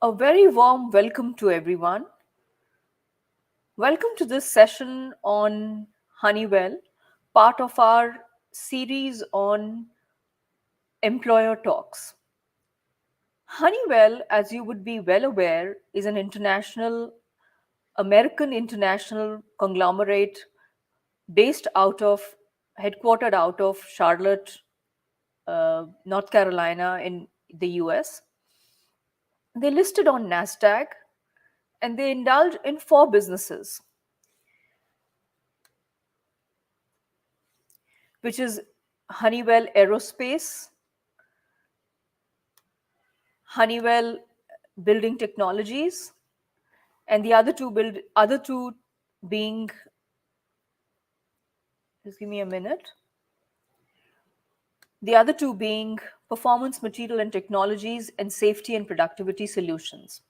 A very warm welcome to everyone. Welcome to this session on Honeywell, part of our series on employer talks. Honeywell, as you would be well aware, is an American international conglomerate based headquartered out of Charlotte, North Carolina, in the US. They listed on NASDAQ and they indulge in four businesses, which is Honeywell Aerospace, Honeywell Building Technologies, and the other two being, just give me a minute. The other two being Performance Material and Technologies and Safety and Productivity Solutions.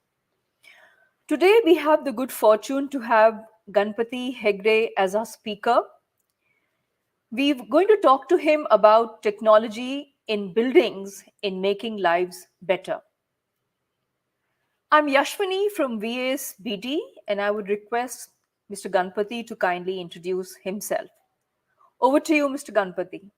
Today we have the good fortune to have Ganpati Hedge as our speaker. We're going to talk to him about technology in buildings in making lives better. I'm Yashwini from VAS BD, and I would request Mr. Ganpati to kindly introduce himself. Over to you, Mr. Ganpati.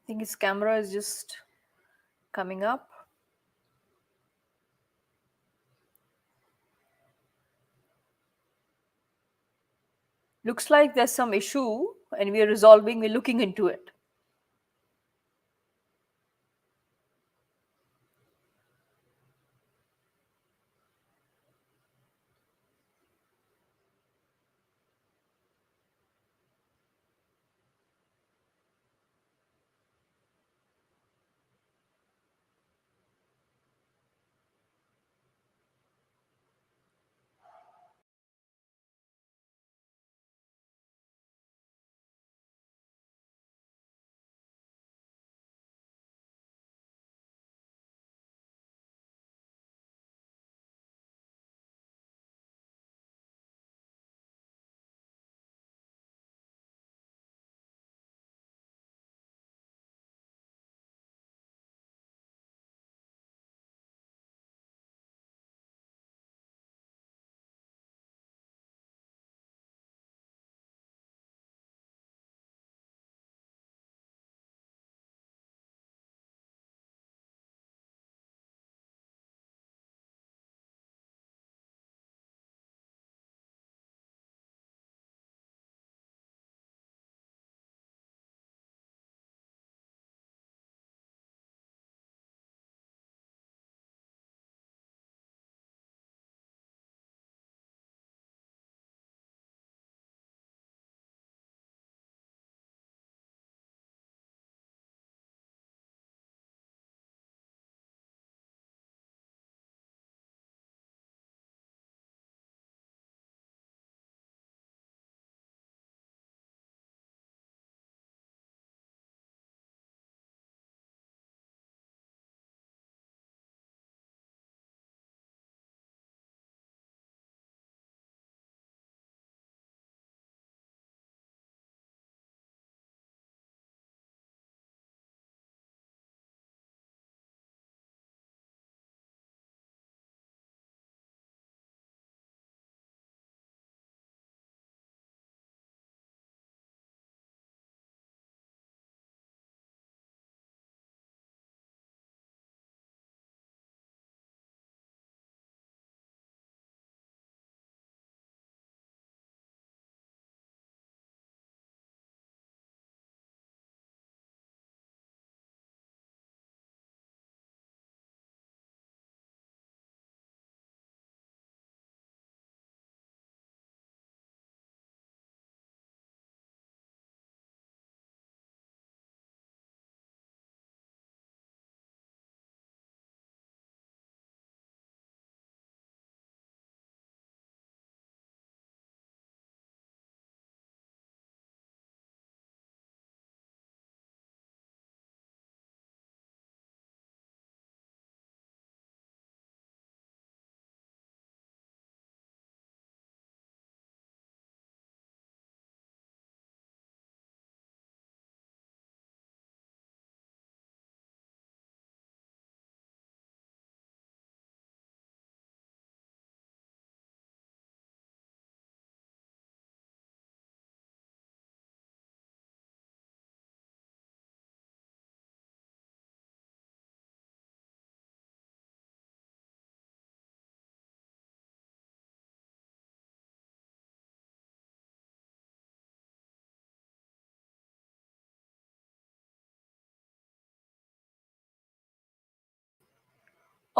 I think his camera is just coming up. Looks like there's some issue, and we're looking into it.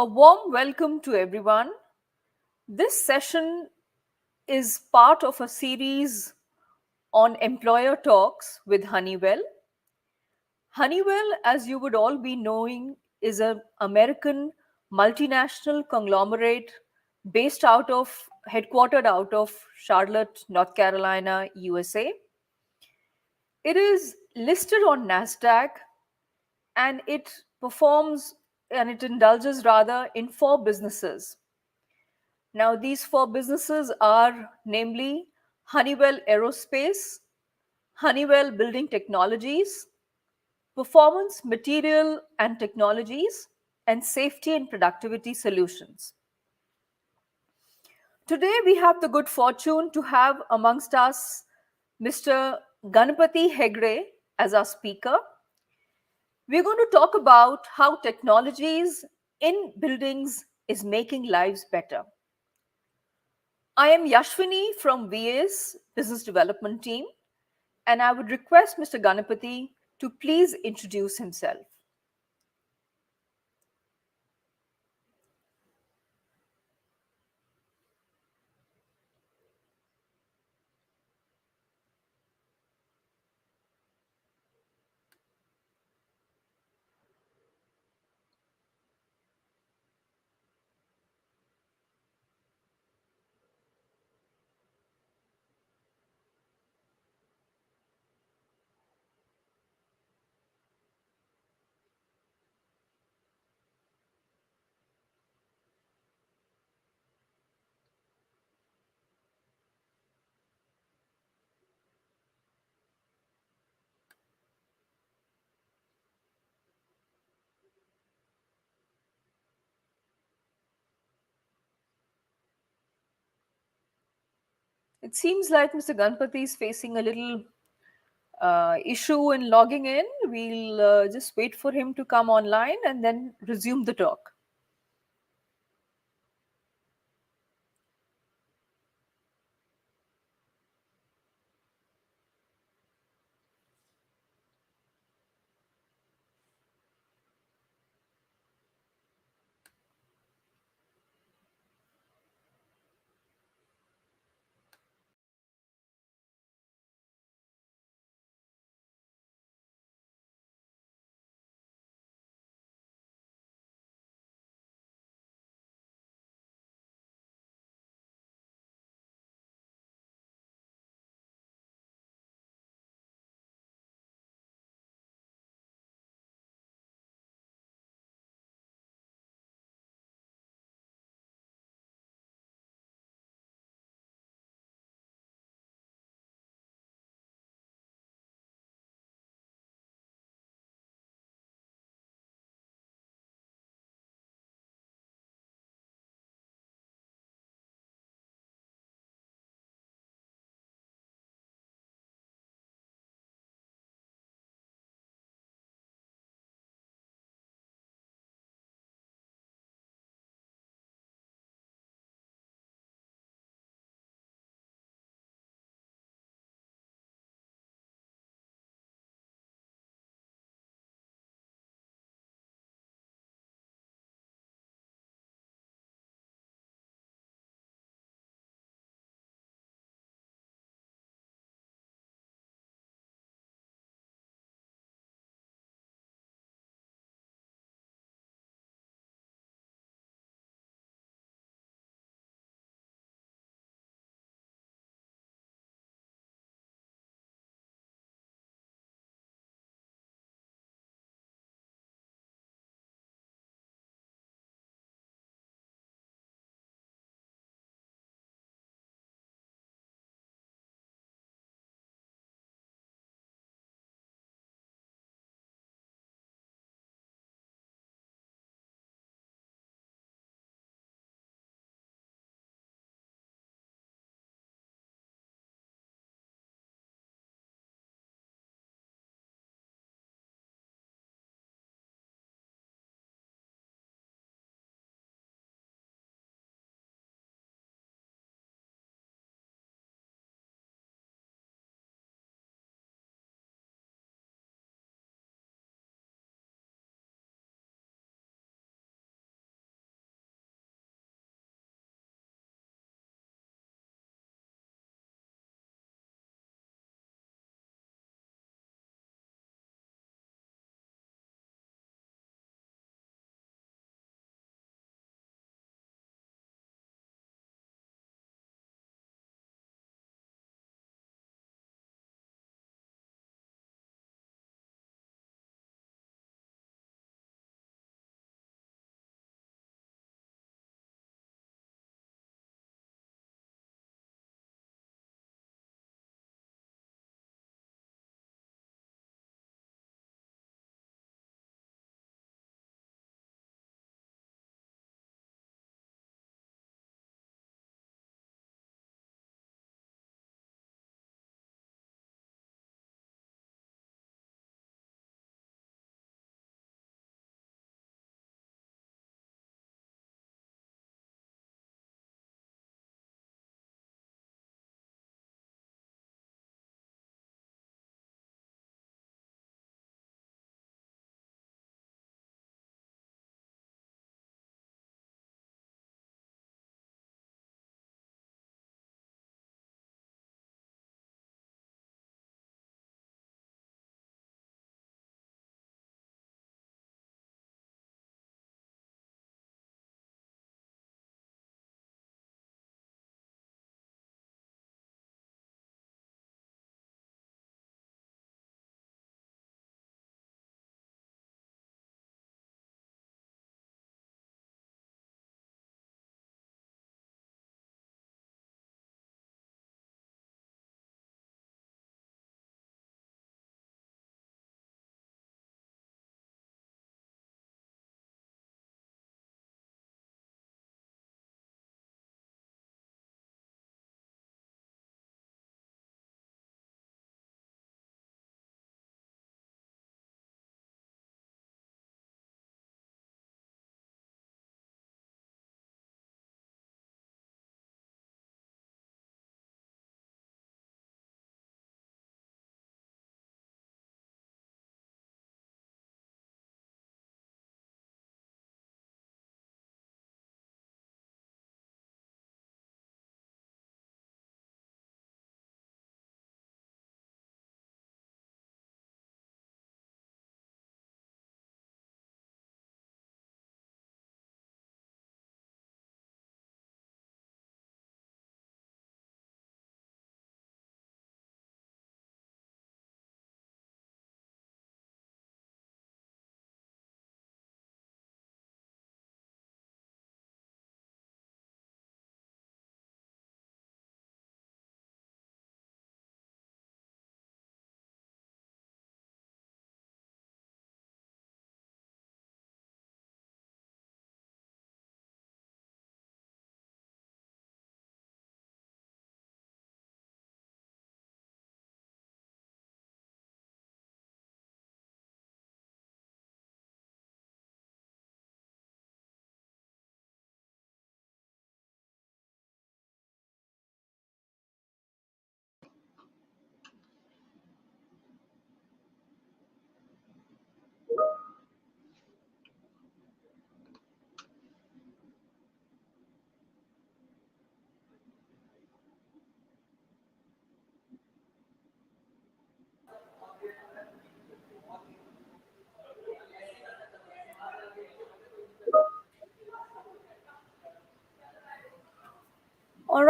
A warm welcome to everyone. This session is part of a series on employer talks with Honeywell. Honeywell, as you would all be knowing, is an American multinational conglomerate headquartered out of Charlotte, North Carolina, USA. It is listed on NASDAQ and it indulges rather in four businesses. Now, these four businesses are namely Honeywell Aerospace, Honeywell Building Technologies, Performance Material and Technologies, and Safety and Productivity Solutions. Today, we have the good fortune to have amongst us Mr. Ganpati Hedge as our speaker. We're going to talk about how technologies in buildings is making lives better. I am Yashwini from VA's Business Development Team, and I would request Mr. Ganapati to please introduce himself. It seems like Mr. Ganapati is facing a little issue in logging in. We'll just wait for him to come online and then resume the talk.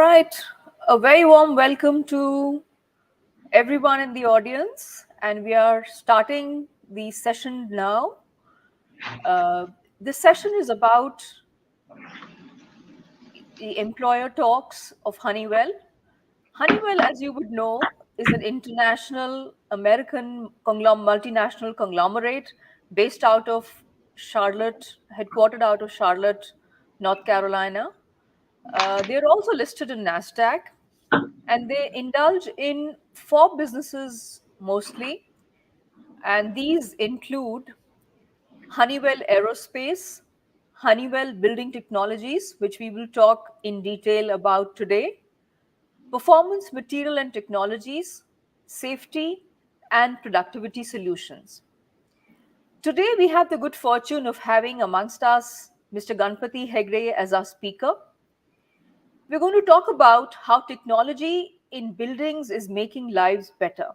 right. A very warm welcome to everyone in the audience, and we are starting the session now. Uh, this session is about the employer talks of Honeywell. Honeywell, as you would know, is an international American multinational conglomerate based out of Charlotte, headquartered out of Charlotte, North Carolina. They're also listed in NASDAQ, and they indulge in four businesses mostly. And these include Honeywell Aerospace, Honeywell Building Technologies, which we will talk in detail about today, Performance Material and Technologies, Safety, and Productivity Solutions. Today, we have the good fortune of having amongst us Mr. Ganpati Hedge as our speaker. We're going to talk about how technology in buildings is making lives better.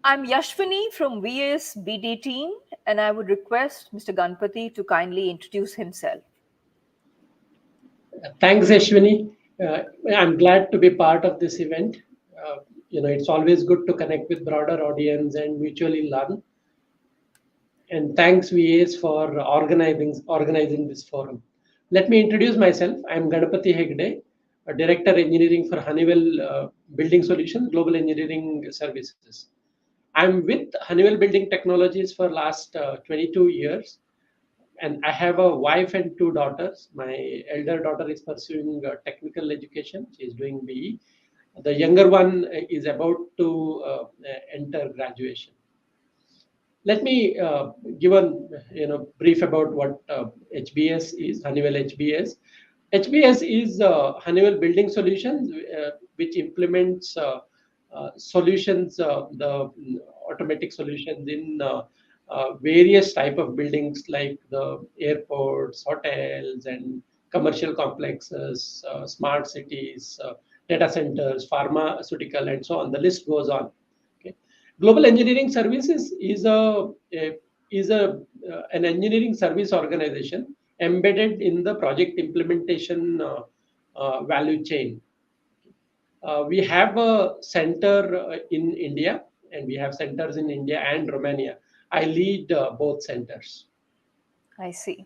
I'm Yashwini from VAS BD team, and I would request Mr. Ganpati to kindly introduce himself. Thanks, Ashwini. I'm glad to be part of this event. Uh, it's always good to connect with broader audience and mutually learn. And thanks, VAs, for organizing this forum. Let me introduce myself. I'm Ganpati Hedge, a Director Engineering for Honeywell Building Solutions Global Engineering Services. I'm with Honeywell Building Technologies for last 22 years, and I have a wife and two daughters. My elder daughter is pursuing technical education. She is doing BE. The younger one is about to enter graduation. Let me give a brief about what HBS is. Honeywell HBS. HBS is Honeywell Building Solutions, which implements solutions, the automatic solutions in various type of buildings like the airports, hotels, and commercial complexes, smart cities, data centers, pharmaceutical, and so on. The list goes on. Okay. Global Engineering Services is an engineering service organization embedded in the project implementation value chain. We have a center in India, and we have centers in India and Romania. I lead both centers. I see.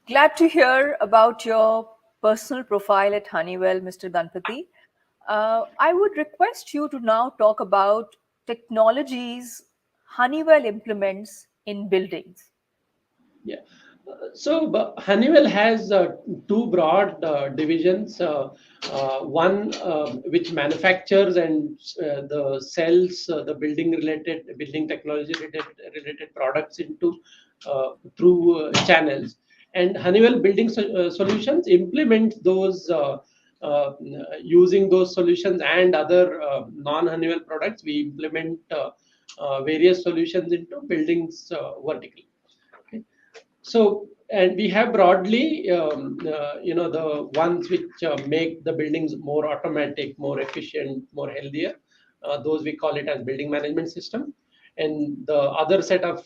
Glad to hear about your personal profile at Honeywell, Mr. Ganpati. I would request you to now talk about technologies Honeywell implements in buildings. Yeah. Honeywell has two broad divisions. One which manufactures and the sells the building technology related products into through channels. And Honeywell Building Solutions implement those using those solutions and other non-Honeywell products. We implement various solutions into buildings vertically. Okay. So, and we have broadly, the ones which make the buildings more automatic, more efficient, more healthier. Those we call it as building management system. And the other set of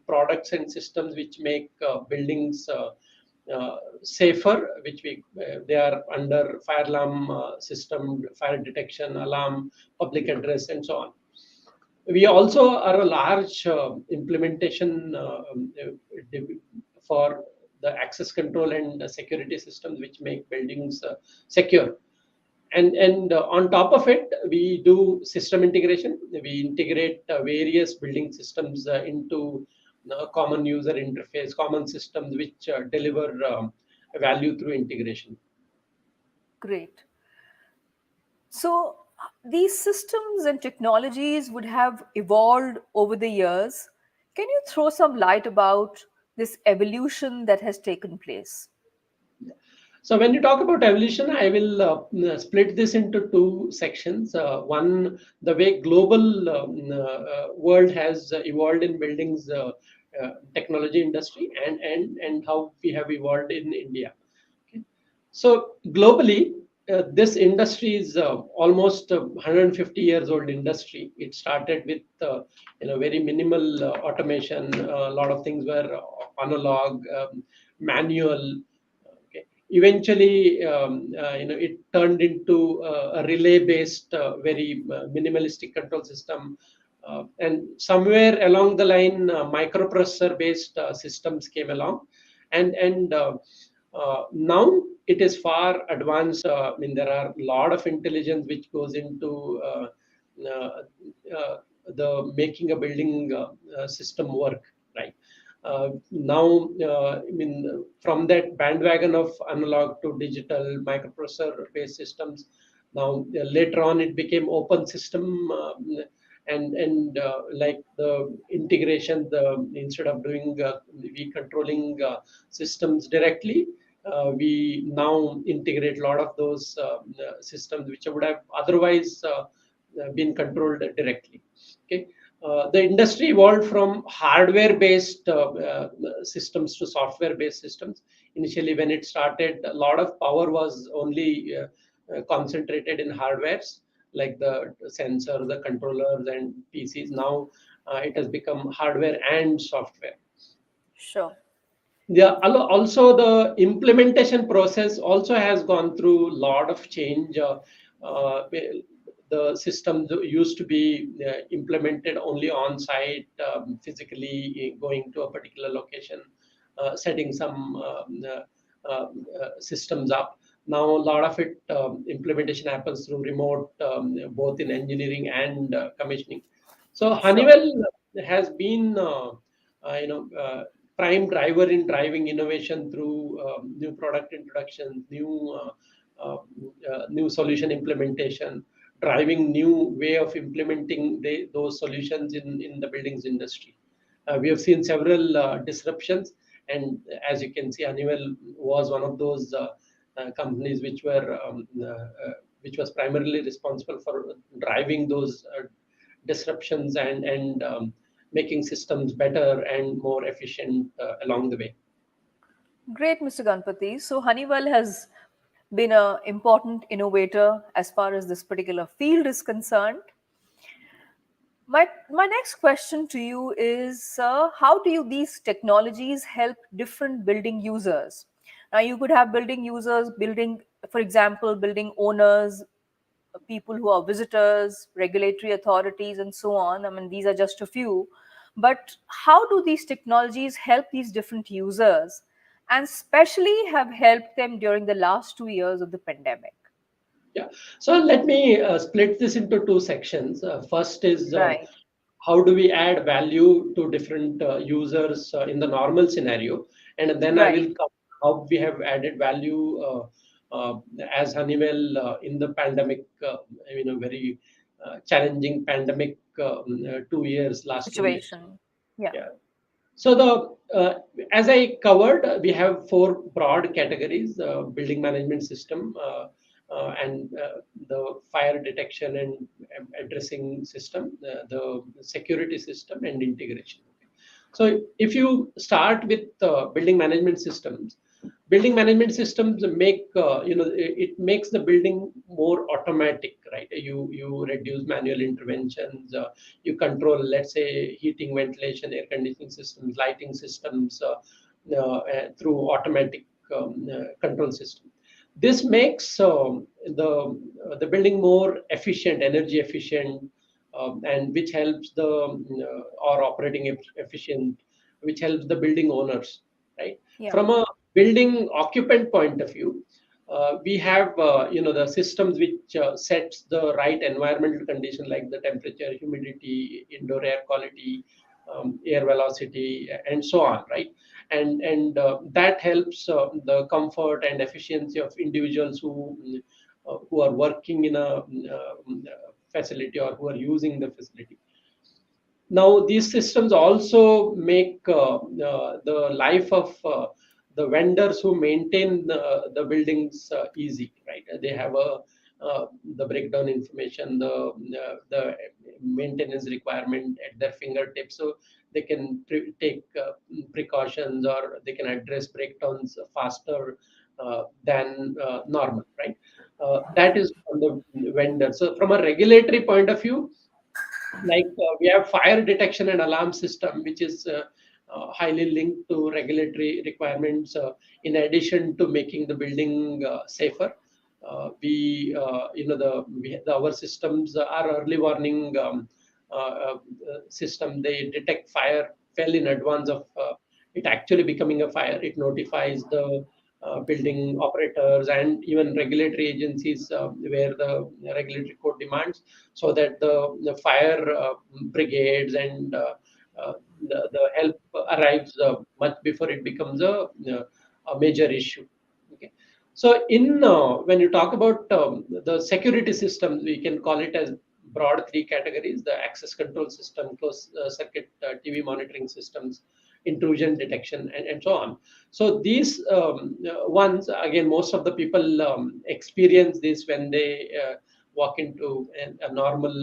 products and systems which make buildings safer, which they are under fire alarm system, fire detection, alarm, public address, and so on. We also are a large implementation for the access control and security systems which make buildings secure. And on top of it, we do system integration. We integrate various building systems into common user interface, common systems which deliver value through integration. Great. So, these systems and technologies would have evolved over the years. Can you throw some light about this evolution that has taken place? So when you talk about evolution, I will split this into two sections. One, the way global world has evolved in buildings technology industry, and how we have evolved in India. Okay. So globally, this industry is almost 150 years old industry. It started with very minimal automation. A lot of things were analog, manual. Okay. eventually, it turned into a relay-based, very minimalistic control system. And somewhere along the line, microprocessor-based systems came along, and now it is far advanced. I mean, there are a lot of intelligence which goes into uh, uh, the making a building system work, right? Now, I mean, from that bandwagon of analog to digital microprocessor-based systems, now later on it became open system, and like the integration, the instead of doing we controlling systems directly, we now integrate a lot of those systems which would have otherwise been controlled directly. Okay. The industry evolved from hardware-based systems to software-based systems. Initially, when it started, a lot of power was only concentrated in hardwares like the sensor, the controllers, and PCs. Now it has become hardware and software. Sure. Yeah, also the implementation process also has gone through a lot of change. The systems used to be implemented only on site, physically going to a particular location, setting some systems up. Now a lot of it implementation happens through remote, both in engineering and commissioning. So Sure. Honeywell has been prime driver in driving innovation through new product introduction, new solution implementation, driving new way of implementing those solutions in the buildings industry. We have seen several disruptions, and as you can see, Honeywell was one of those companies which was primarily responsible for driving those disruptions and making systems better and more efficient along the way. Great, Mr. Ganpati. So, Honeywell has been an important innovator as far as this particular field is concerned. My next question to you is how do you these technologies help different building users? Now, you could have building users, building, for example, building owners, people who are visitors, regulatory authorities, and so on. I mean, these are just a few. But how do these technologies help these different users and especially have helped them during the last 2 years of the pandemic? Yeah. So let me split this into two sections. First is Right, how do we add value to different users in the normal scenario, and then I right. will cover how we have added value as Honeywell in the pandemic. A very challenging pandemic 2 years, last 2 years. Situation. Yeah, Yeah. So as I covered, we have four broad categories: building management system, and the fire detection and addressing system, the security system, and integration. So if you start with building management systems make it makes the building more automatic, right? You reduce manual interventions, you control, let's say, heating, ventilation, air conditioning systems, lighting systems through automatic control system. This makes the building more efficient, energy efficient, and which helps the or operating efficient, which helps the building owners, right? yeah, From a building occupant point of view, we have the systems which sets the right environmental condition like the temperature, humidity, indoor air quality, air velocity, and so on, right? And that helps the comfort and efficiency of individuals who are working in a facility or who are using the facility. Now, these systems also make the life of the vendors who maintain the buildings easy, right? They have the breakdown information, the maintenance requirement at their fingertips, so they can take precautions, or they can address breakdowns faster than normal, right? That is on the vendor. So, from a regulatory point of view, like we have fire detection and alarm system, which is highly linked to regulatory requirements. In addition to making the building safer, our systems are early warning system. They detect fire well in advance of it actually becoming a fire. It notifies the building operators and even regulatory agencies where the regulatory code demands, so that the fire brigades and the help arrives much before it becomes a major issue. Okay. So, in when you talk about the security systems, we can call it as broad three categories: the access control system, closed circuit TV monitoring systems, intrusion detection, and so on. So these ones, again, most of the people experience this when they walk into a normal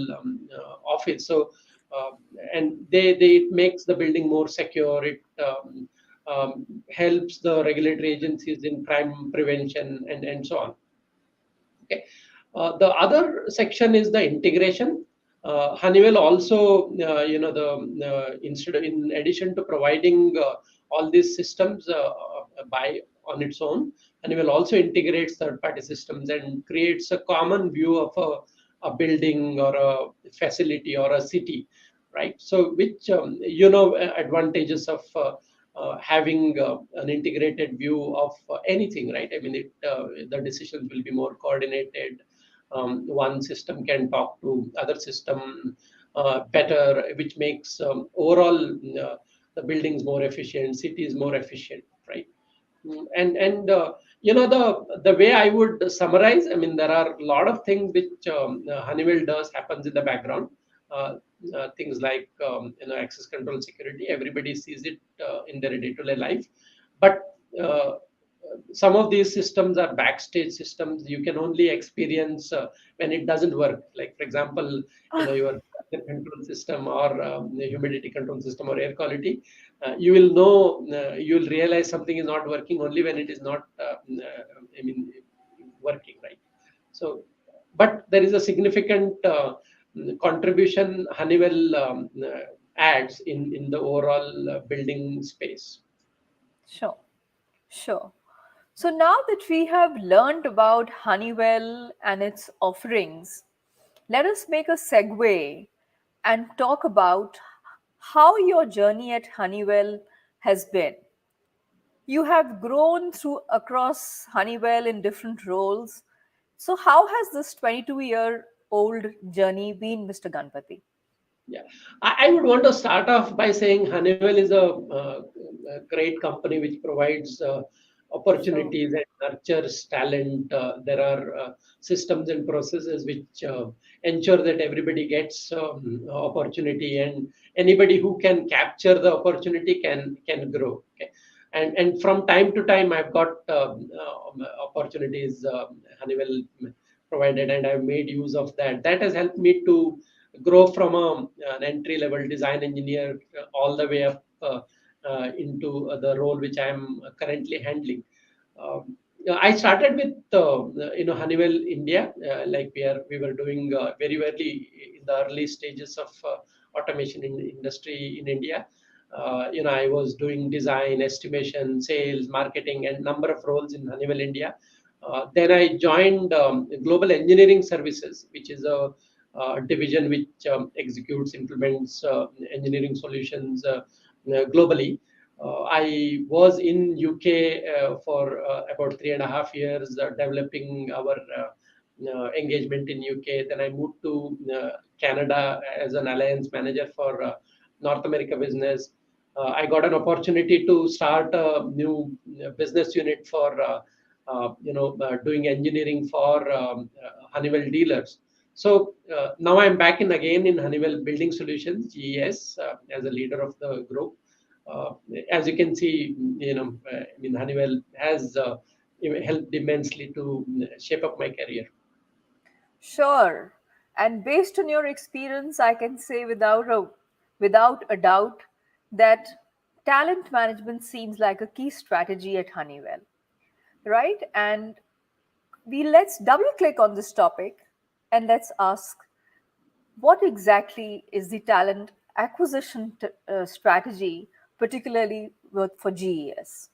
office. So uh, and they it makes the building more secure. It helps the regulatory agencies in crime prevention and so on. Okay. The other section is the integration. Honeywell also, instead of, in addition to providing all these systems by on its own, Honeywell also integrates third-party systems and creates a common view of a building or a facility or a city, right? So, which advantages of having an integrated view of anything, right? I mean, the decisions will be more coordinated. One system can talk to other system better, which makes overall the buildings more efficient, cities more efficient, right? And the way I would summarize, I mean, there are a lot of things which Honeywell does happens in the background. Uh, Things like access control, security. Everybody sees it in their day-to-day life, but uh, some of these systems are backstage systems. You can only experience when it doesn't work. Like, for example, your control system or the humidity control system or air quality, you will know, you will realize something is not working only when it is not I mean working, right? So, but there is a significant contribution Honeywell adds in the overall building space. Sure, sure. So now that we have learned about Honeywell and its offerings, let us make a segue and talk about how your journey at Honeywell has been. You have grown through across Honeywell in different roles. So how has this 22-year-old journey been, Mr. Ganpati? Yeah, I would want to start off by saying Honeywell is a great company which provides Sure. opportunities and nurtures talent. There are systems and processes which ensure that everybody gets opportunity, and anybody who can capture the opportunity can grow. Okay. And from time to time, I've got opportunities Honeywell provided, and I've made use of that. That has helped me to grow from an entry level design engineer all the way up into the role which I am currently handling. I started with Honeywell India, like we were doing very early in the early stages of automation in the industry in India. I was doing design, estimation, sales, marketing, and number of roles in Honeywell India. Then I joined Global Engineering Services, which is a division which executes, implements engineering solutions globally. I was in UK for about 3.5 years, developing our engagement in UK. Then I moved to Canada as an alliance manager for North America business. I got an opportunity to start a new business unit for doing engineering for Honeywell dealers. So now I'm back in again in Honeywell Building Solutions (GES) as a leader of the group. Uh, as you can see, I mean, Honeywell has helped immensely to shape up my career. Sure. And based on your experience, I can say without a doubt that talent management seems like a key strategy at Honeywell, right? And we let's double click on this topic and let's ask what exactly is the talent acquisition strategy particularly for GES?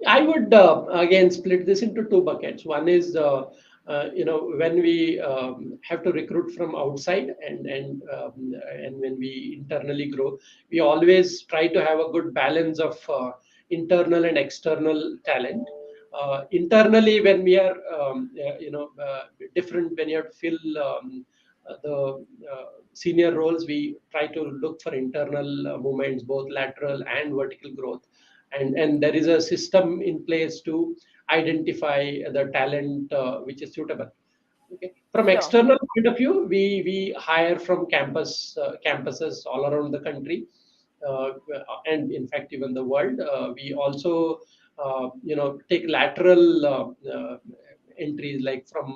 I would again split this into two buckets. One is, when we have to recruit from outside, and when we internally grow, we always try to have a good balance of internal and external talent. Internally, when we are, different, when you have to fill the senior roles, we try to look for internal movements, both lateral and vertical growth, and there is a system in place to identify the talent which is suitable. Okay. From Sure. external point of view, we hire from campuses all around the country, uh, and in fact even the world. We also take lateral entries, like from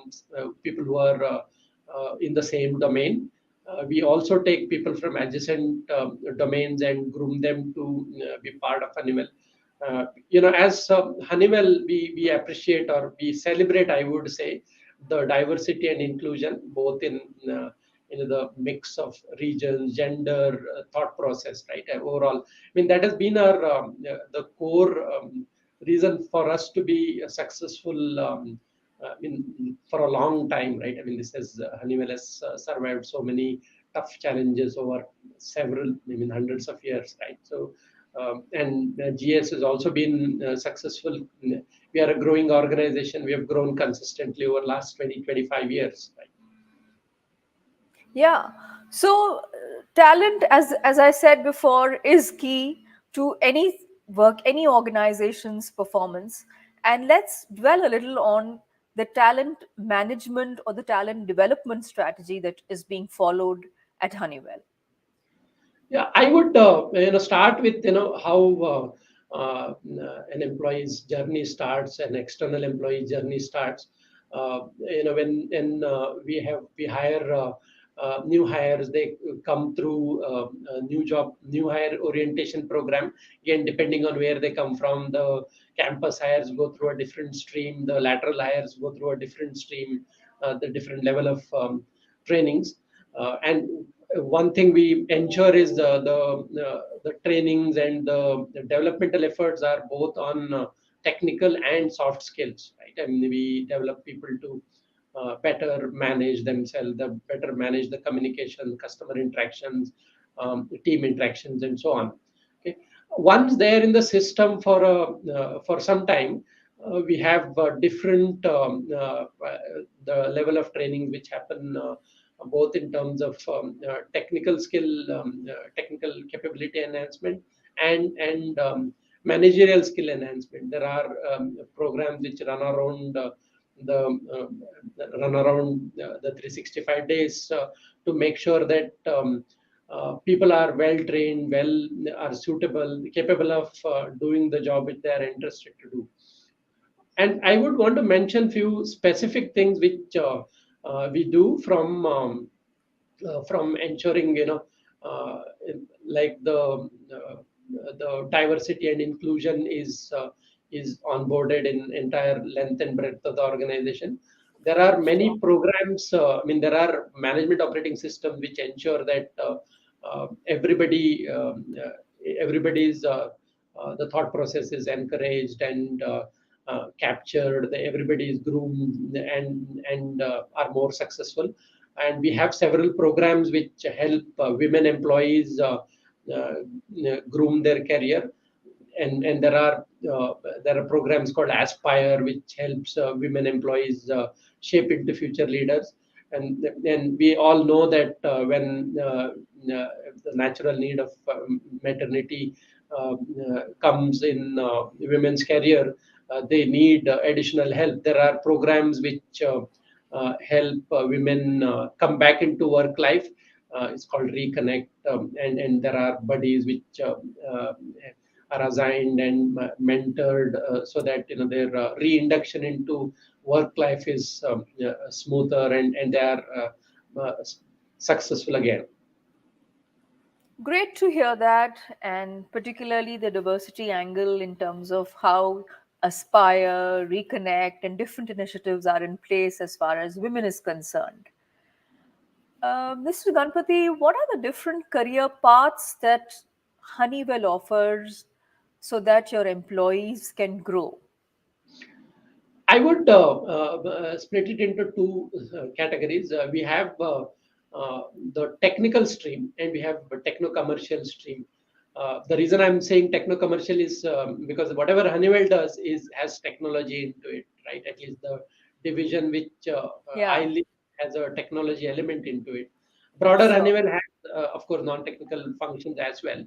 people who are in the same domain. We also take people from adjacent domains and groom them to be part of Honeywell. As Honeywell, we appreciate, or we celebrate, I would say, the diversity and inclusion, both in the mix of regions, gender, thought process, right? Overall, I mean, that has been our the core reason for us to be successful. For a long time, right? I mean, this has Honeywell has survived so many tough challenges over several, I mean, hundreds of years, right? So, and GS has also been successful. We are a growing organization. We have grown consistently over last 20-25 years, right? Yeah. So, talent, as I said before, is key to any work, any organization's performance. And let's dwell a little on the talent management or the talent development strategy that is being followed at Honeywell. Yeah, I would start with how an employee's journey starts, an external employee journey starts. When we hire new hires, they come through a new hire orientation program. Again, depending on where they come from, the campus hires go through a different stream, the lateral hires go through a different stream, the different level of trainings. And one thing we ensure is the trainings and the developmental efforts are both on technical and soft skills, right? I mean, we develop people to better manage themselves, the better manage the communication, customer interactions, team interactions, and so on. Okay. Once they're in the system for some time, we have different the level of training which happen both in terms of technical skill, technical capability enhancement, and managerial skill enhancement. There are programs which run around the 365 days to make sure that people are well trained, are suitable, capable of doing the job which they are interested to do. And I would want to mention few specific things which we do from ensuring, uh, like the diversity and inclusion is onboarded in entire length and breadth of the organization. There are many Sure. programs. I mean, there are management operating systems which ensure that everybody's the thought process is encouraged and captured. Everybody is groomed and are more successful. And we have several programs which help women employees groom their career, and there are programs called Aspire, which helps women employees shape into future leaders. And we all know that when the natural need of maternity comes in women's career, they need additional help. There are programs which help women come back into work life. It's called Reconnect, and there are buddies which are assigned and mentored so that their reinduction into work life is smoother, and they are successful again. Great to hear that, and particularly the diversity angle in terms of how Aspire, Reconnect, and different initiatives are in place as far as women is concerned. Mr. Ganpati, what are the different career paths that Honeywell offers so that your employees can grow? I would split it into two categories. We have the technical stream and we have a techno commercial stream. The reason I'm saying techno commercial is because whatever Honeywell does is has technology into it, right? At least the division which I Yeah, lead has a technology element into it. Broader sure. Honeywell has, of course, non-technical functions as well.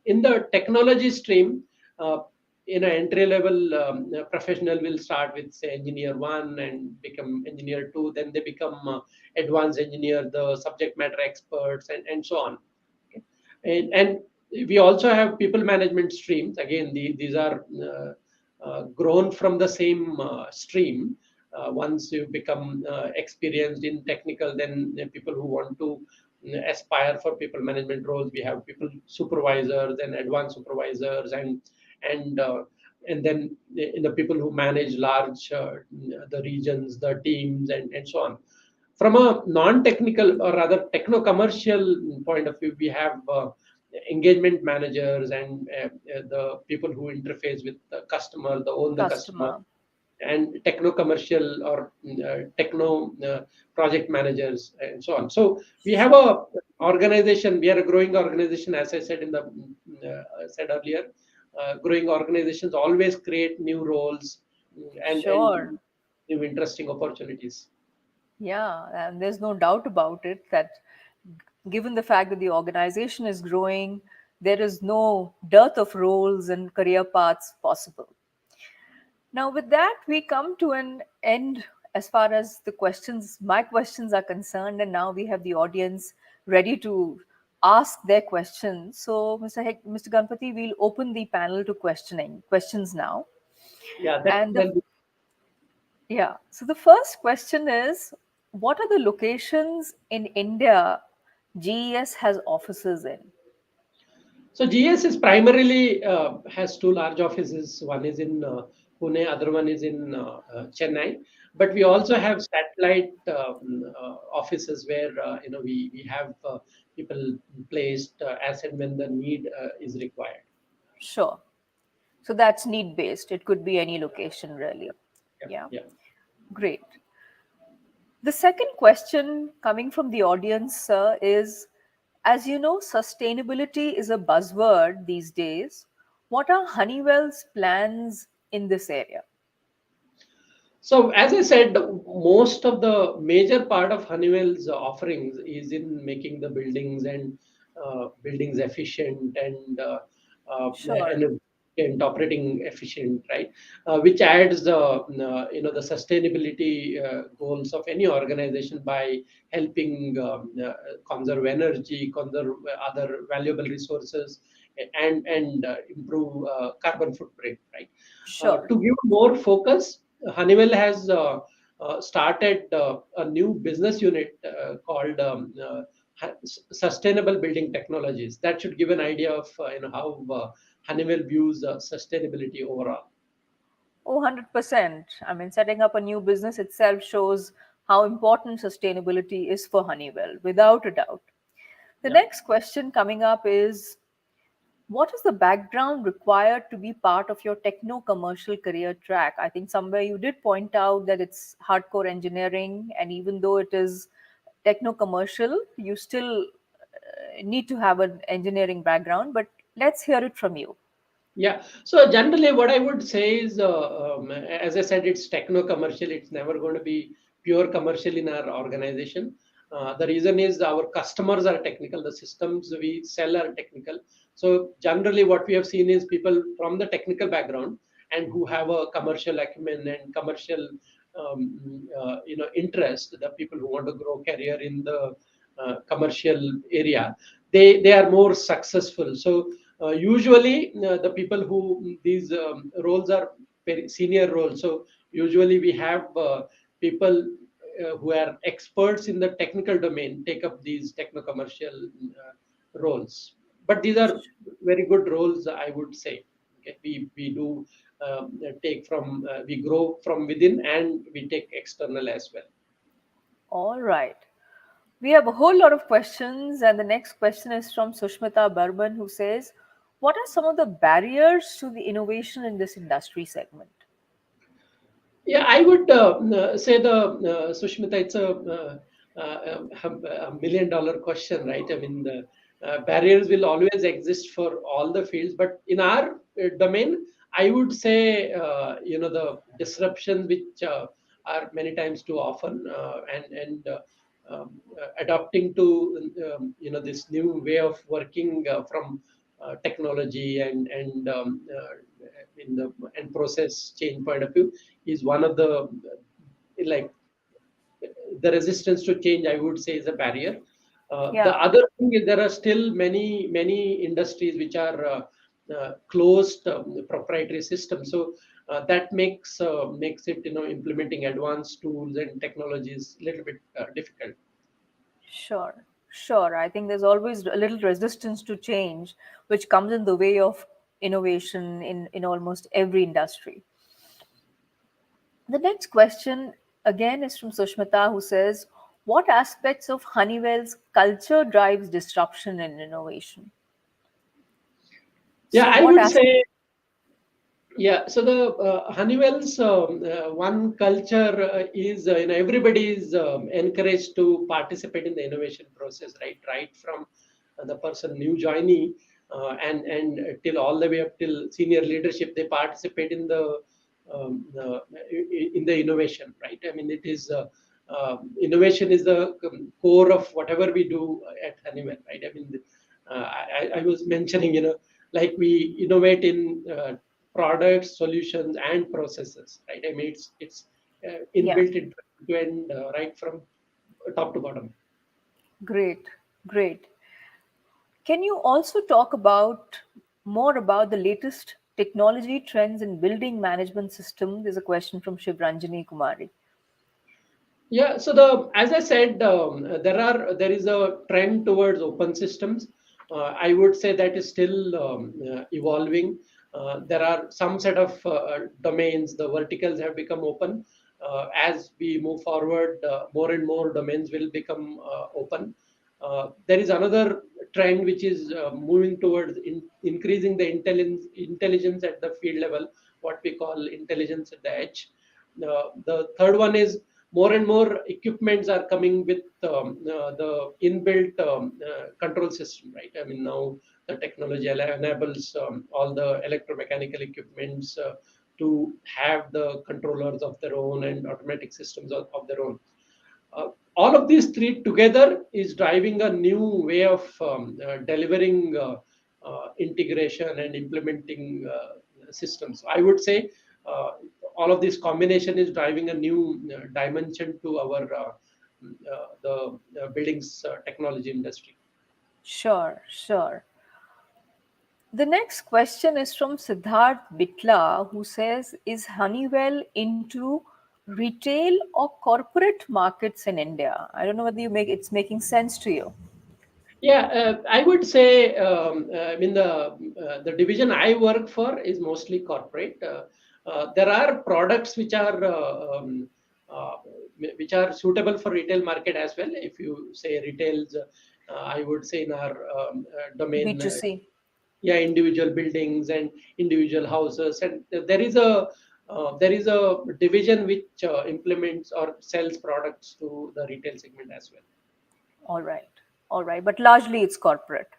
In the technology stream, uh, entry level professional will start with say engineer one and become engineer two, then they become advanced engineer, the subject matter experts, and so on. Okay. And we also have people management streams. Again, these are grown from the same stream. Once you become experienced in technical, then people who want to aspire for people management roles, we have people supervisors and advanced supervisors, and uh, and then the people who manage large the regions, the teams, and so on. From a non-technical or rather techno-commercial point of view, we have engagement managers and the people who interface with the customer, the own the customer, Customer. and techno-commercial or techno project managers and so on. So we have Sure. a organization. We are a growing organization, as I said in the said earlier. Growing organizations always create new roles Sure. and new interesting opportunities. Yeah, and there's no doubt about it that given the fact that the organization is growing, there is no dearth of roles and career paths possible. Now, with that, we come to an end as far as my questions are concerned, and now we have the audience ready to ask their questions. So, Mr. Ganpati, we'll open the panel to questions now. Yeah, And the that'll be. Yeah. So the first question is, what are the locations in India GES has offices in? So GS is primarily has two large offices. One is in Pune, other one is in Chennai. But we also have satellite offices where we have people placed as and when the need is required. Sure. So that's need based. It could be any location, really. Yeah, Yeah. yeah. Great. The second question coming from the audience, sir, is, as you know, sustainability is a buzzword these days. What are Honeywell's plans in this area? So as I said, most of the major part of Honeywell's offerings is in making the buildings and buildings efficient Sure. and operating efficient, right? Which adds the sustainability goals of any organization by helping conserve energy, conserve other valuable resources, and improve carbon footprint, right? Sure. To give more focus, Honeywell has started a new business unit called Sustainable Building Technologies. That should give an idea of how Honeywell views sustainability overall. Oh, 100%. I mean, setting up a new business itself shows how important sustainability is for Honeywell, without a doubt. The Yeah. next question coming up is, what is the background required to be part of your techno commercial career track? I think somewhere you did point out that it's hardcore engineering, and even though it is techno commercial, you still need to have an engineering background. But let's hear it from you. Yeah. So generally, what I would say is, as I said, it's techno commercial. It's never going to be pure commercial in our organization. The reason is our customers are technical. The systems we sell are technical. So generally, what we have seen is people from the technical background and who have a commercial acumen and commercial, interest. The people who want to grow career in the commercial area, they are more successful. So usually, the people who these roles are very senior roles. So usually we have people who are experts in the technical domain take up these techno-commercial roles. But these are very good roles, I would say. Okay? We do we grow from within and we take external as well. All right. We have a whole lot of questions, and the next question is from Sushmita Barban, who says, what are some of the barriers to the innovation in this industry segment? Yeah, I would say the Sushmita, it's a $1 million question, right? I mean, the barriers will always exist for all the fields, but in our domain, I would say the disruptions which are many times too often, and adapting to this new way of working from technology and in the and process change point of view is one of the like the resistance to change, I would say, is a barrier. The Yeah, other thing is there are still many industries which are closed proprietary systems, so that makes it implementing advanced tools and technologies a little bit difficult. sure. Sure. I think there's always a little resistance to change, which comes in the way of innovation in almost every industry. The next question again is from Sushmita, who says, what aspects of Honeywell's culture drives disruption and innovation? Yeah, So, I what would aspects? say. Yeah, so the Honeywell's one culture is everybody is encouraged to participate in the innovation process, right? Right from the person new joinee and till all the way up till senior leadership, they participate in the innovation, right? I mean, it is innovation is the core of whatever we do at Honeywell, right? I mean, I was mentioning, like we innovate in products, solutions, and processes, right? I mean, it's Yeah, inbuilt into and right from top to bottom. great, great. Can you also talk about more about the latest technology trends in building management system? There's a question from Shivranjani Kumari. Yeah, so as I said, there is a trend towards open systems. I would say that is still evolving. There are some set of domains. The verticals have become open. As we move forward, more and more domains will become open. There is another trend which is moving towards increasing the intelligence at the field level, what we call intelligence at the edge. The third one is more and more equipments are coming with the inbuilt control system, right? I mean, now the technology enables all the electromechanical equipments to have the controllers of their own and automatic systems of their own. All of these three together is driving a new way of delivering integration and implementing systems. I would say all of this combination is driving a new dimension to our the buildings technology industry. Sure, sure. The next question is from Siddharth Bitla, who says, is Honeywell into retail or corporate markets in India? I don't know whether it's making sense to you. Yeah, I would say, I mean, the division I work for is mostly corporate. There are products uh, which are suitable for retail market as well. If you say retails, I would say in our domain, B2C. yeah, individual buildings and individual houses, and there is a division which implements or sells products to the retail segment as well. All right. All right. But largely it's corporate.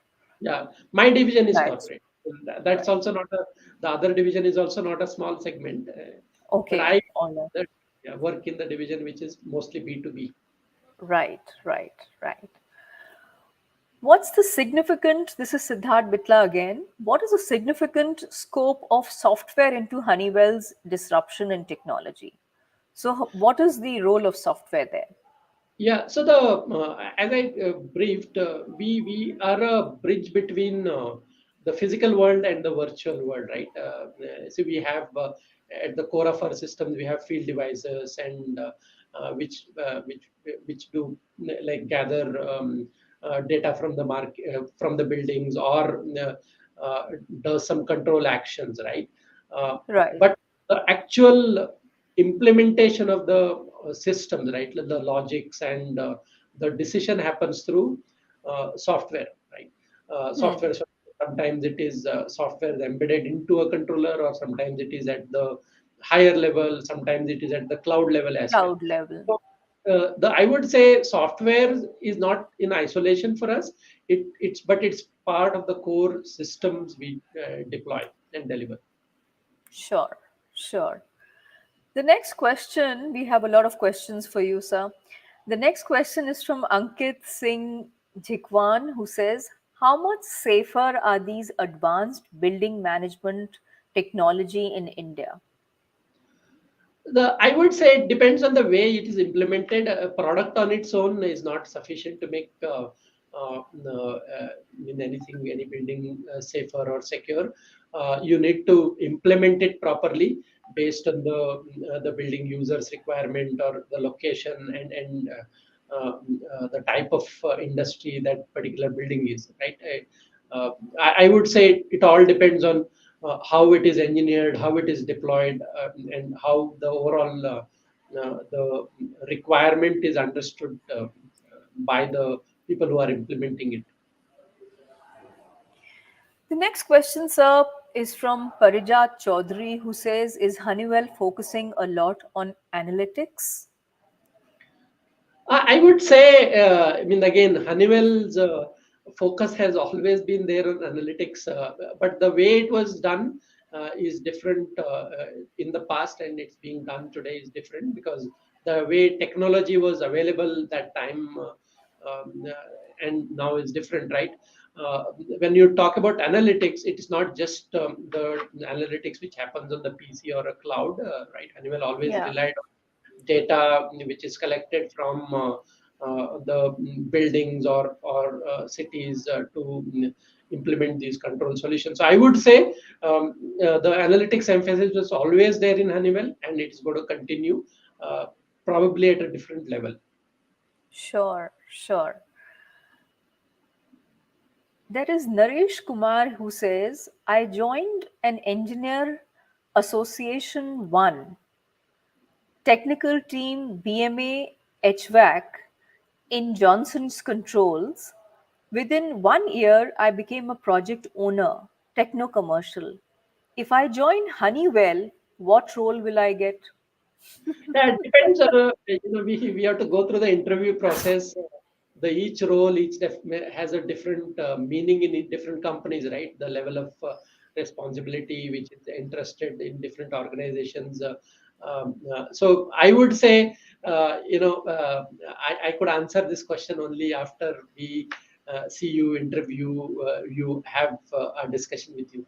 Yeah, my division is Right. corporate. That's Right. also not the other division is also not a small segment. But Okay. I All right. that, yeah, work in the division which is mostly B2B. Right. Right. Right. What's the significant, this is Siddharth Bitla again, what is the significant scope of software into Honeywell's disruption in technology? So, what is the role of software there? Yeah, so the as I briefed, we are a bridge between the physical world and the virtual world, right? So we have at the core of our systems we have field devices and which do like gather data from the market from the buildings or does some control actions, right? Uh, Right. but the actual implementation of the systems, right? The logics and the decision happens through software, right? Hmm. Software, sometimes it is software embedded into a controller, or sometimes it is at the higher level, sometimes it is at the cloud level as well. Cloud level. So, the I would say software is not in isolation for us. It's part of the core systems we deploy and deliver. Sure, sure. The next question, we have a lot of questions for you, sir. The next question is from Ankit Singh Jikwan, who says, how much safer are these advanced building management technology in India? I would say it depends on the way it is implemented. A product on its own is not sufficient to make any building safer or secure. You need to implement it properly based on the building user's requirement, or the location, and the type of industry that particular building is. Right. I would say it all depends on how it is engineered, how it is deployed, and how the overall the requirement is understood by the people who are implementing it. The next question, sir, is from Parijat Chaudhary, who says, is Honeywell focusing a lot on analytics? I would say, I mean, again, Honeywell's focus has always been there on analytics, but the way it was done is different in the past, and it's being done today is different, because the way technology was available that time and now is different, right? When you talk about analytics, it is not just the analytics which happens on the PC or a cloud, right? Honeywell always Yeah. relied data which is collected from the buildings or cities to implement these control solutions. So I would say the analytics emphasis was always there in Honeywell, and it's going to continue, uh, probably at a different level. Sure, sure. There is Naresh Kumar who says, I joined an engineer association 1 technical team BMA HVAC in Johnson's Controls. Within 1 year, I became a project owner, Techno commercial. If I join Honeywell, what role will I get? Yeah, it depends on we have to go through the interview process. The each role has a different meaning in different companies, right? The level of responsibility which is interested in different organizations. So I would say, I could answer this question only after we see you interview, you have a discussion with you.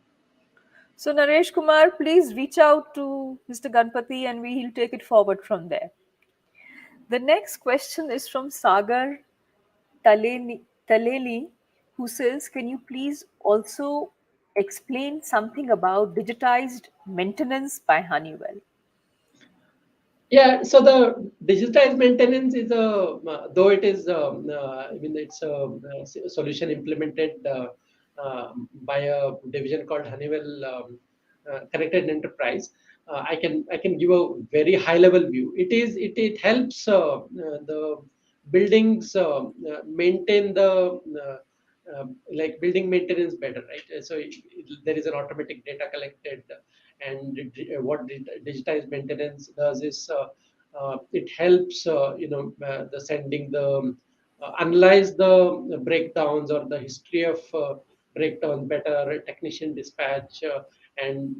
So, Naresh Kumar, please reach out to Mr. Ganpati and we'll take it forward from there. The next question is from Sagar Taleli, who says, can you please also explain something about digitized maintenance by Honeywell? Yeah, so the digitized maintenance is though it is, I mean, it's a solution implemented by a division called Honeywell Connected Enterprise. I can give a very high level view. It helps the buildings maintain the like building maintenance better, right? So there is an automatic data collected, and what digitized maintenance does is it helps the sending the analyze the breakdowns or the history of breakdowns better, technician dispatch, and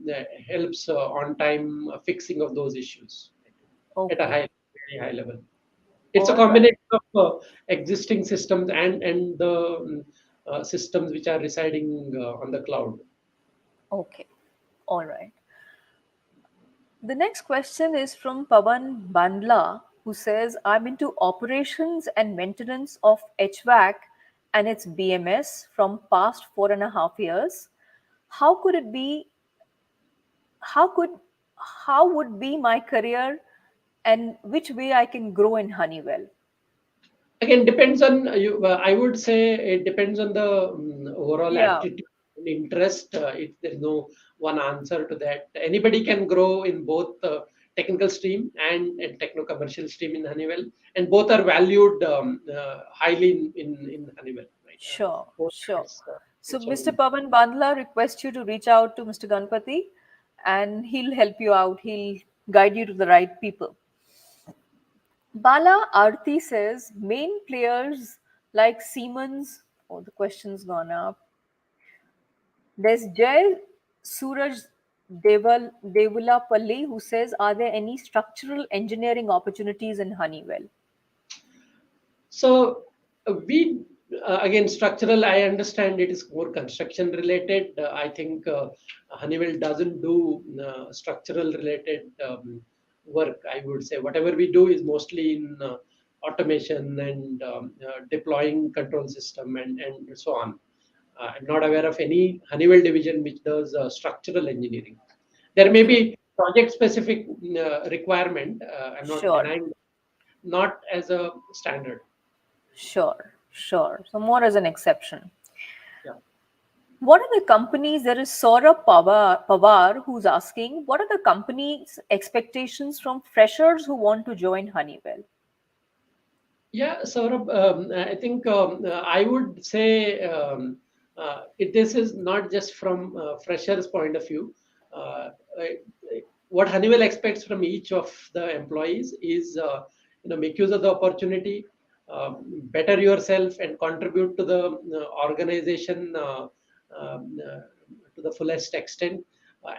helps on time fixing of those issues at a Okay, very high level. It's a all right. combination of existing systems and the systems which are residing on the cloud. Okay, all right. The next question is from Pavan Bandla, who says, I'm into operations and maintenance of HVAC and its BMS from past 4.5 years. How could it be? How could how would be my career and which way I can grow in Honeywell? Again, depends on you. I would say it depends on the overall Yeah, aptitude and interest. There's no one answer to that. Anybody can grow in both technical stream and techno commercial stream in Honeywell, and both are valued highly in Honeywell. Right? Sure, Both sure. has, So so Mr. Pavan Bandla requests you to reach out to Mr. Ganpati and he'll help you out. He'll guide you to the right people. Bala Arti says main players like Siemens. Oh, the question's gone up. There's Jay Suraj Devulapalli who says, are there any structural engineering opportunities in Honeywell? So we again structural. I understand it is more construction related. I think Honeywell doesn't do structural related work. I would say whatever we do is mostly in automation and deploying control system and so on. I'm not aware of any Honeywell division which does structural engineering. There may Okay. be project specific requirement. I'm not Sure. denying, not as a standard. Sure, sure. So more as an exception. Yeah. What are the companies? There is Pawar who's asking, what are the company's expectations from freshers who want to join Honeywell? Yeah, Saurabh, I think I would say this is not just from freshers' point of view. I- what Honeywell expects from each of the employees is, make use of the opportunity, better yourself, and contribute to the organization to the fullest extent,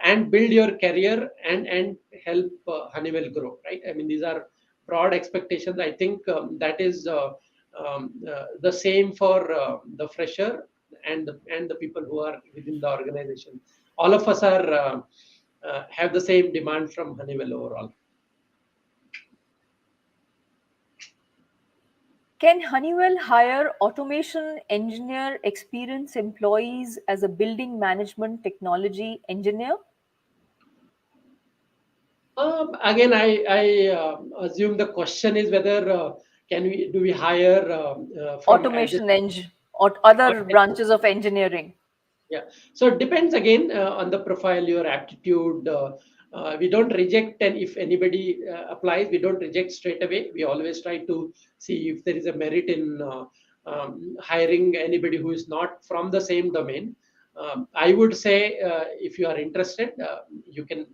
and build your career and help Honeywell grow. Right? I mean, these are broad expectations. I think that is the same for the fresher and the people who are within the organization. All of us are have the same demand from Honeywell overall. Can Honeywell hire automation engineer experienced employees as a building management technology engineer? Again, I assume the question is whether can we do we hire from Automation or other branches of engineering? yeah, so it depends again on the profile, your aptitude. We don't reject, and if anybody applies, we don't reject straight away. We always try to see if there is a merit in hiring anybody who is not from the same domain. I would say if you are interested, you can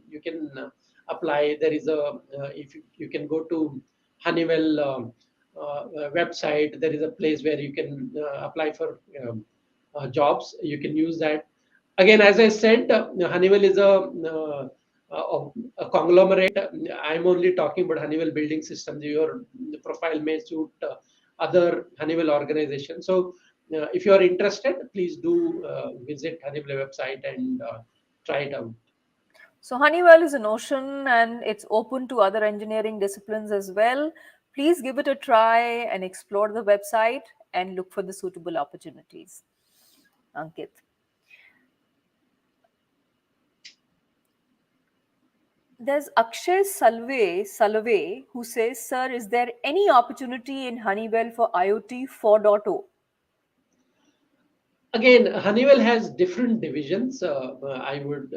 apply. There is a if you can go to Honeywell website. There is a place where you can apply for jobs. You can use that. Again, as I said, Honeywell is a conglomerate. I'm only talking about Honeywell Building Systems. Your profile may suit other Honeywell organizations. So, if you are interested, please do visit Honeywell website and try it out. So Honeywell is an ocean and it's open to other engineering disciplines as well. Please give it a try and explore the website and look for the suitable opportunities. Ankit. There's Akshay Salve who says, Sir, is there any opportunity in Honeywell for IoT 4.0? Again, Honeywell has different divisions. I would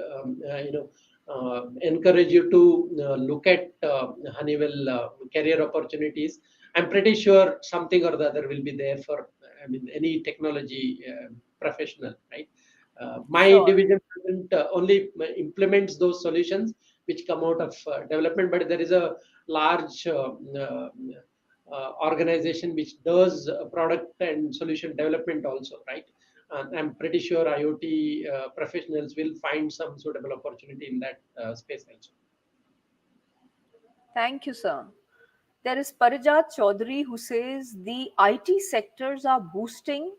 encourage you to look at Honeywell career opportunities. I'm pretty sure something or the other will be there for, I mean, any technology professional, right? My Sure. division doesn't only implements those solutions which come out of development, but there is a large organization which does product and solution development also, right? And I'm pretty sure IoT professionals will find some suitable opportunity in that space also. Thank you, sir. There is Parijat Chaudhary who says the IT sectors are boosting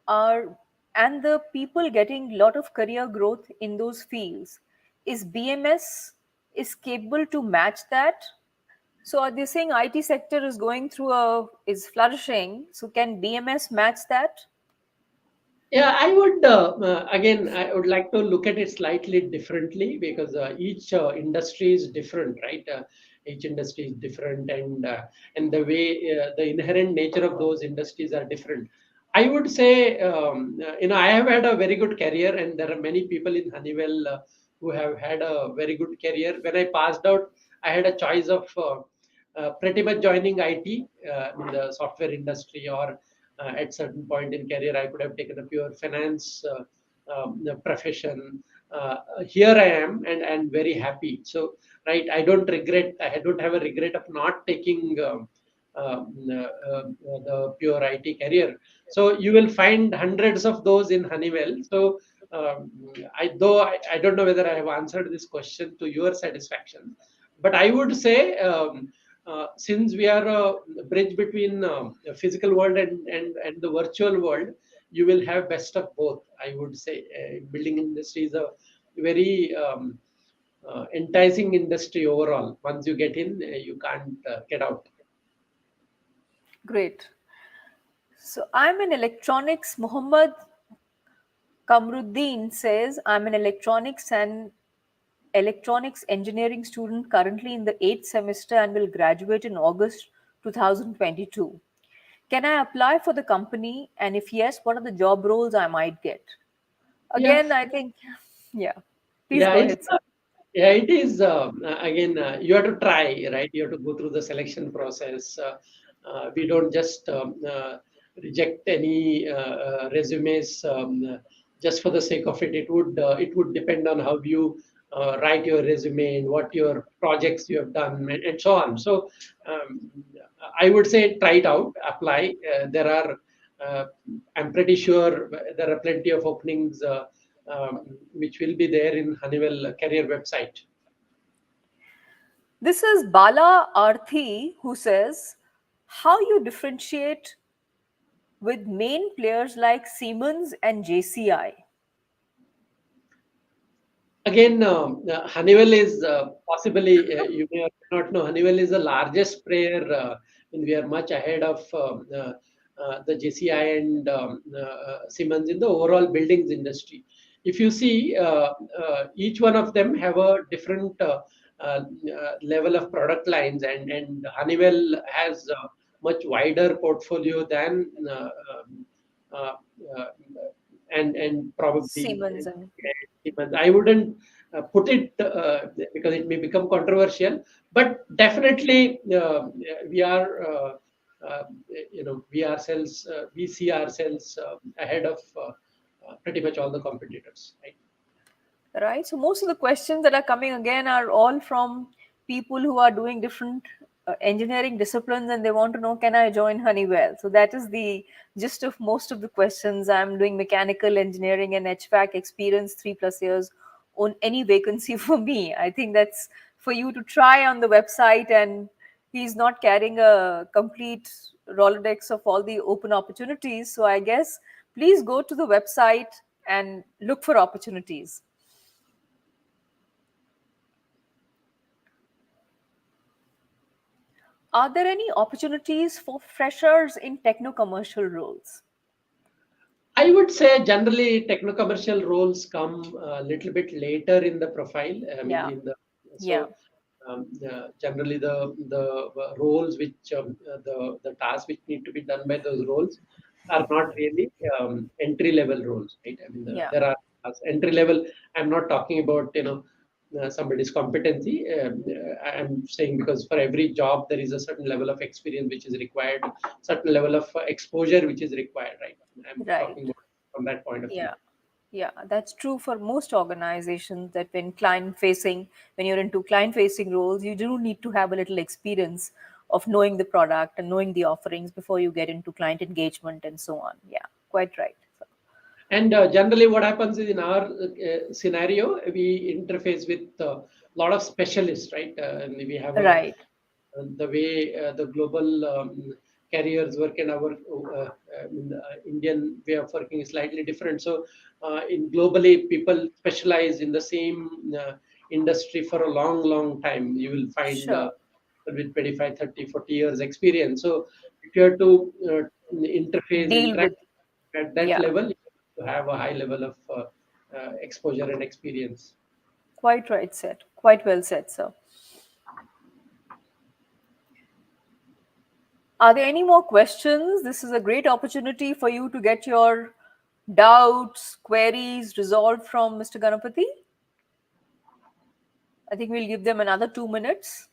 are and the people getting lot of career growth in those fields. Is BMS is capable to match that? So are they saying IT sector is going through is flourishing? So can BMS match that? Yeah, I would again. I would like to look at it slightly differently because each industry is different, right? Each industry is different, and the way the inherent nature of those industries are different. I would say, I have had a very good career, and there are many people in Honeywell who have had a very good career. When I passed out, I had a choice of pretty much joining IT in the software industry, or at certain point in career, I could have taken a pure finance profession. Here I am, and very happy. So, right, I don't regret. I don't have a regret of not taking the pure IT career. So you will find hundreds of those in Honeywell. So I don't know whether I have answered this question to your satisfaction, but I would say, since we are a bridge between the physical world and the virtual world, you will have best of both. I would say building industry is a very enticing industry overall. Once you get in, you can't get out. Great. So I'm in electronics. Muhammad Kamruddin says, I'm an electronics engineering student currently in the 8th semester and will graduate in August 2022. Can I apply for the company? And if yes, what are the job roles I might get? Yeah, Again, I think, yeah. Please yeah, go ahead, sir. yeah, it is. Again, you have to try, right? You have to go through the selection process. We don't just reject any resumes just for the sake of it. It would depend on how you write your resume and what your projects you have done, and so on. So, um, I would say try it out, apply. There are, uh, I'm pretty sure there are plenty of openings. Which will be there in Honeywell career website. This is Bala Arthi who says, how you differentiate with main players like Siemens and JCI? Again, Honeywell is possibly, you may or may not know, Honeywell is the largest player, and we are much ahead of the JCI and Siemens in the overall buildings industry. If you see, each one of them have a different level of product lines, and Honeywell has a much wider portfolio than uh, uh, and probably Siemens and Siemens. I wouldn't put it because it may become controversial, but definitely we are, we ourselves, we see ourselves ahead of pretty much all the competitors, right? right. So most of the questions that are coming again are all from people who are doing different engineering disciplines and they want to know, can I join Honeywell? So that is the gist of most of the questions. I'm doing mechanical engineering and HVAC experience 3+ years on any vacancy for me. I think that's for you to try on the website, and he's not carrying a complete Rolodex of all the open opportunities. So I guess please go to the website and look for opportunities. Are there any opportunities for freshers in techno commercial roles? I would say generally techno-commercial roles come a little bit later in the profile. I mean, Yeah, in the yeah, so generally the roles which the tasks which need to be done by those roles are not really entry level roles, right? I mean, yeah. there are entry level. I'm not talking about somebody's competency. I'm saying because for every job there is a certain level of experience which is required, certain level of exposure which is required, right? I'm Right. talking about from that point of view. Yeah. Yeah, that's true for most organizations that when you're into client facing roles, you do need to have a little experience of knowing the product and knowing the offerings before you get into client engagement and so on. Yeah, quite right. So, And generally, what happens is in our scenario, we interface with a lot of specialists, right? And we have right. the way the global carriers work and our Indian way of working is slightly different. So, in globally, people specialize in the same industry for a long, long time. You will find Sure. with 25, 30, 40 years experience. So, if you have to interface, Deal interact with, at that yeah, level, to have a high level of exposure and experience. quite right said. Quite well said, sir. Are there any more questions? This is a great opportunity for you to get your doubts, queries resolved from Mr. Ganapati. I think we'll give them another 2 minutes.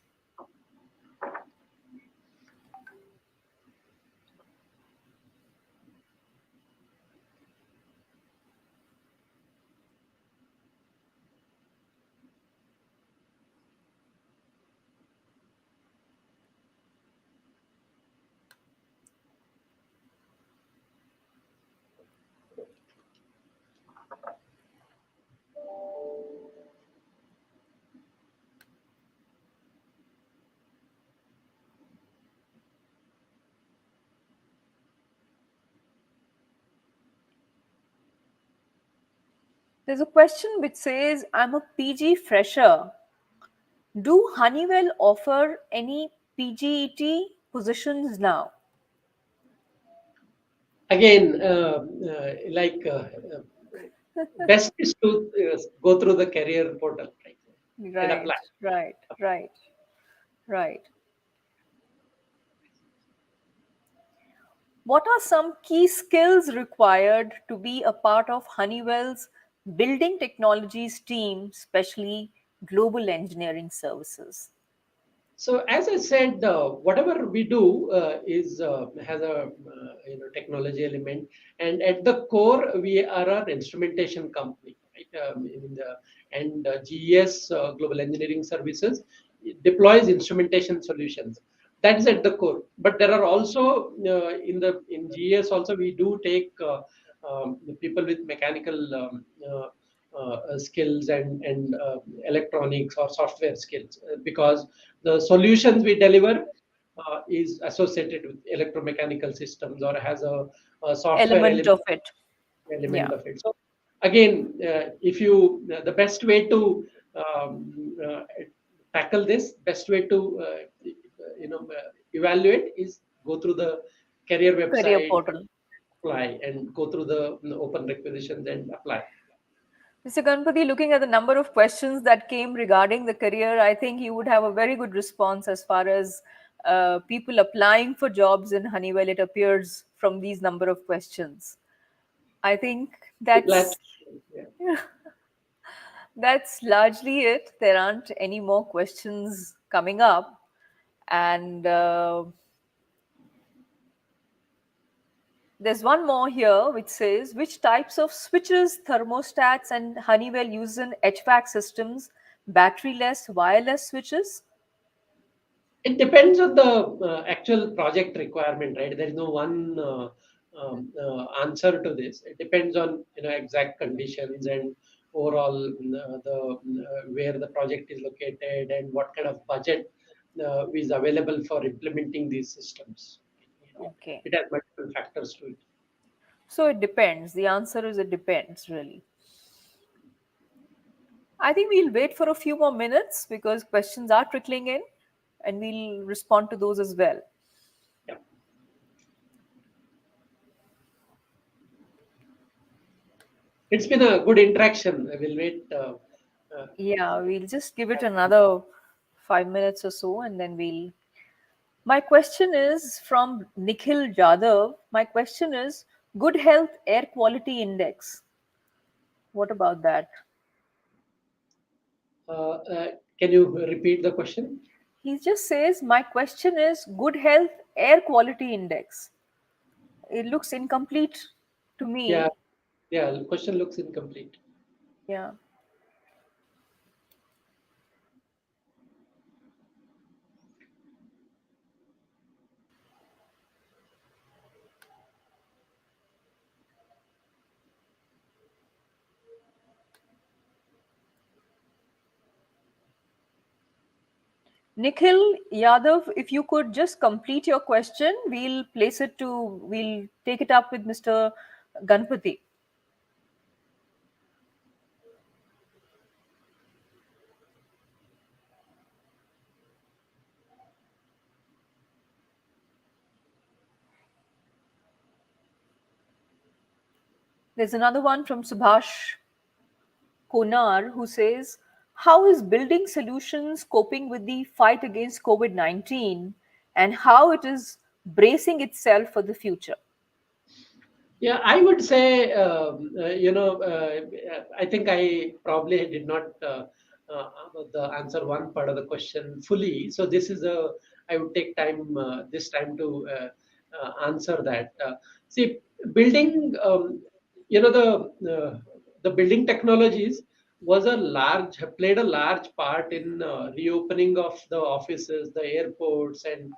There's a question which says, I'm a PG fresher. Do Honeywell offer any PGET positions now? Again, best is to go through the career portal, right, and Right, apply. right, right, right. What are some key skills required to be a part of Honeywell's building technologies team, especially global engineering services? So as I said, whatever we do is has a technology element, and at the core we are an instrumentation company, right? GES Global Engineering Services deploys instrumentation solutions. That is at the core. But there are also in GES also we do take the people with mechanical skills and electronics or software skills because the solutions we deliver is associated with electromechanical systems or has a software Element of it. element Yeah. of it. So again, if you the best way to tackle this, best way to evaluate is go through the career Career website, portal. apply, and go through the open requisitions and apply. Mr. Ganpati, looking at the number of questions that came regarding the career, I think you would have a very good response as far as people applying for jobs in Honeywell. It appears from these number of questions. I think Be glad. Yeah. that's largely it. There aren't any more questions coming up, and there's one more here which says, which types of switches, thermostats, and Honeywell use in HVAC systems? Battery-less, wireless switches? It depends on the actual project requirement, right? There is no one answer to this. It depends on exact conditions and overall where the project is located and what kind of budget is available for implementing these systems. It, Okay. it has multiple factors to it. So it depends. The answer is it depends, really. I think we'll wait for a few more minutes because questions are trickling in and we'll respond to those as well. Yeah. It's been a good interaction. I will wait. Yeah, we'll just give it another 5 minutes or so and then we'll. My question is from Nikhil Jadhav. My question is Good Health Air Quality Index. What about that? Can you repeat the question? He just says, my question is Good Health Air Quality Index. It looks incomplete to Yeah, me. yeah. The question looks incomplete. Yeah. Nikhil Yadav, if you could just complete your question, we'll take it up with Mr. Ganpati. There's another one from Subhash Konar who says, how is Building Solutions coping with the fight against COVID 19 and how it is bracing itself for the future? Yeah, I would say, I think I probably did not answer one part of the question fully. So I would take time this time to answer that. See, building, the building technologies played a large part in reopening of the offices, the airports, and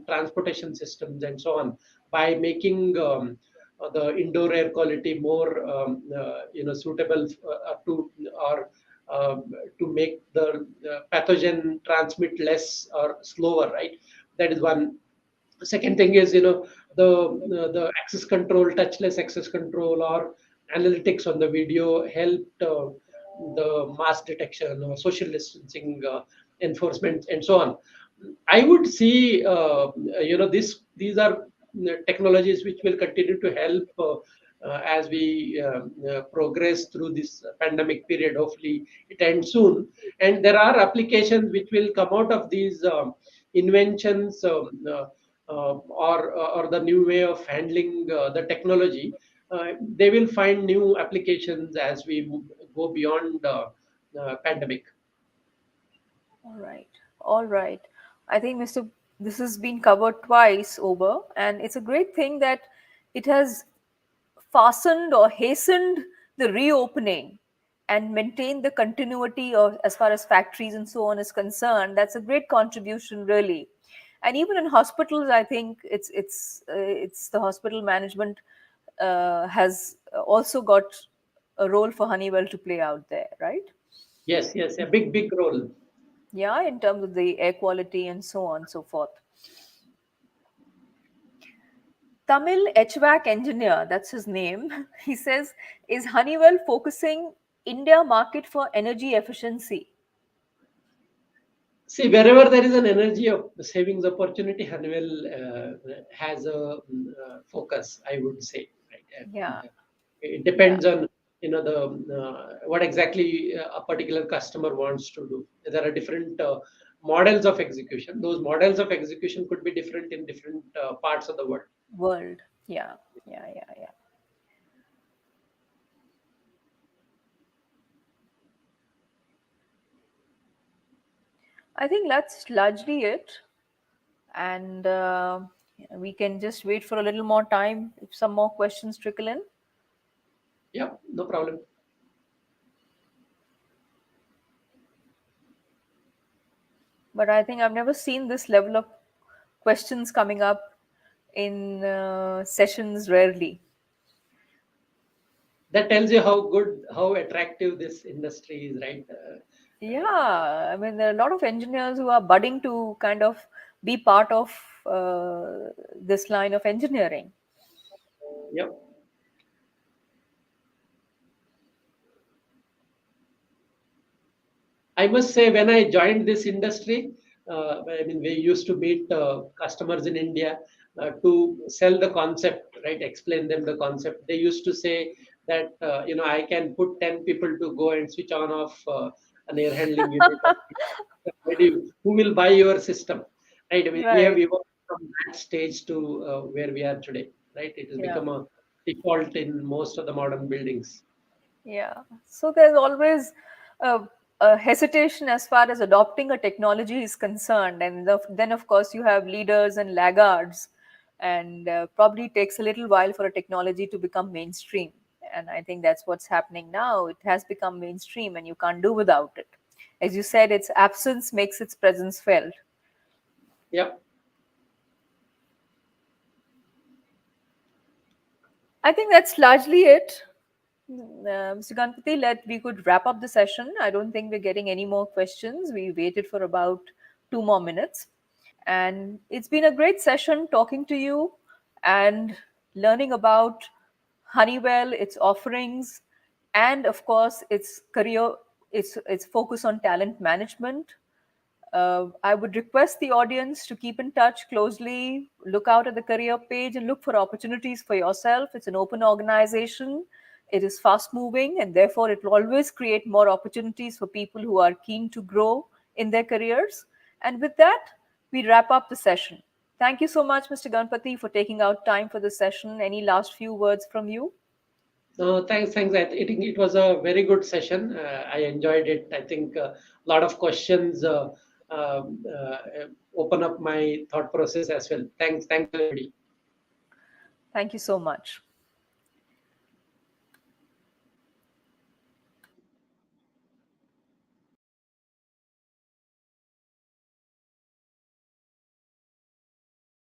transportation systems and so on by making the indoor air quality more suitable to or to make the pathogen transmit less or slower, right? That is one. Second thing is the access control, touchless access control, or analytics on the video helped the mass detection or social distancing enforcement and so on. I would see, these are technologies which will continue to help as we progress through this pandemic period. Hopefully, it ends soon. And there are applications which will come out of these inventions, or the new way of handling the technology. They will find new applications as we go beyond pandemic. All right. All right. I think, Mr. This has been covered twice over, and it's a great thing that it has fastened or hastened the reopening and maintained the continuity of as far as factories and so on is concerned. That's a great contribution, really. And even in hospitals, I think it's the hospital management has also got a role for Honeywell to play out there, right? Yes, yes, a big role. Yeah, in terms of the air quality and so on and so forth. Tamil HVAC engineer, that's his name. He says, is Honeywell focusing India market for energy efficiency? See, wherever there is an energy of savings opportunity, Honeywell has a focus, I would say. Right? And Yeah, it yeah, depends on the what exactly a particular customer wants to do. There are different models of execution. Those models of execution could be different in different parts of the world. world. Yeah, yeah, yeah, yeah. I think that's largely it. And we can just wait for a little more time if some more questions trickle in. Yeah, no problem. But I think I've never seen this level of questions coming up in sessions rarely. That tells you how good, how attractive this industry is, right? Yeah, I mean, there are a lot of engineers who are budding to kind of be part of this line of engineering. Yeah. I must say, when I joined this industry, I mean, we used to meet customers in India to sell the concept, right? Explain them the concept. They used to say that, I can put 10 people to go and switch on off an air handling unit. Who will buy your system? Right? I mean, we have Right. evolved from that stage to where we are today, right? It has Yeah. become a default in most of the modern buildings. Yeah. So there's always a hesitation as far as adopting a technology is concerned. And then, of course, you have leaders and laggards. And probably takes a little while for a technology to become mainstream. And I think that's what's happening now. It has become mainstream and you can't do without it. As you said, its absence makes its presence felt. Yeah. I think that's largely it. Mr. Ganpati, we could wrap up the session. I don't think we're getting any more questions. We waited for about 2 more minutes. And it's been a great session talking to you and learning about Honeywell, its offerings, and of course, its career, its focus on talent management. I would request the audience to keep in touch closely, look out at the career page, and look for opportunities for yourself. It's an open organization, it is fast moving, and therefore, it will always create more opportunities for people who are keen to grow in their careers. And with that, we wrap up the session. Thank you so much, Mr. Ganpati, for taking out time for this session. Any last few words from you? No, thanks, thanks. I think it was a very good session. I enjoyed it. I think a lot of questions um, uh, open up my thought process as well. Thanks, thanks, everybody. Thank you so much.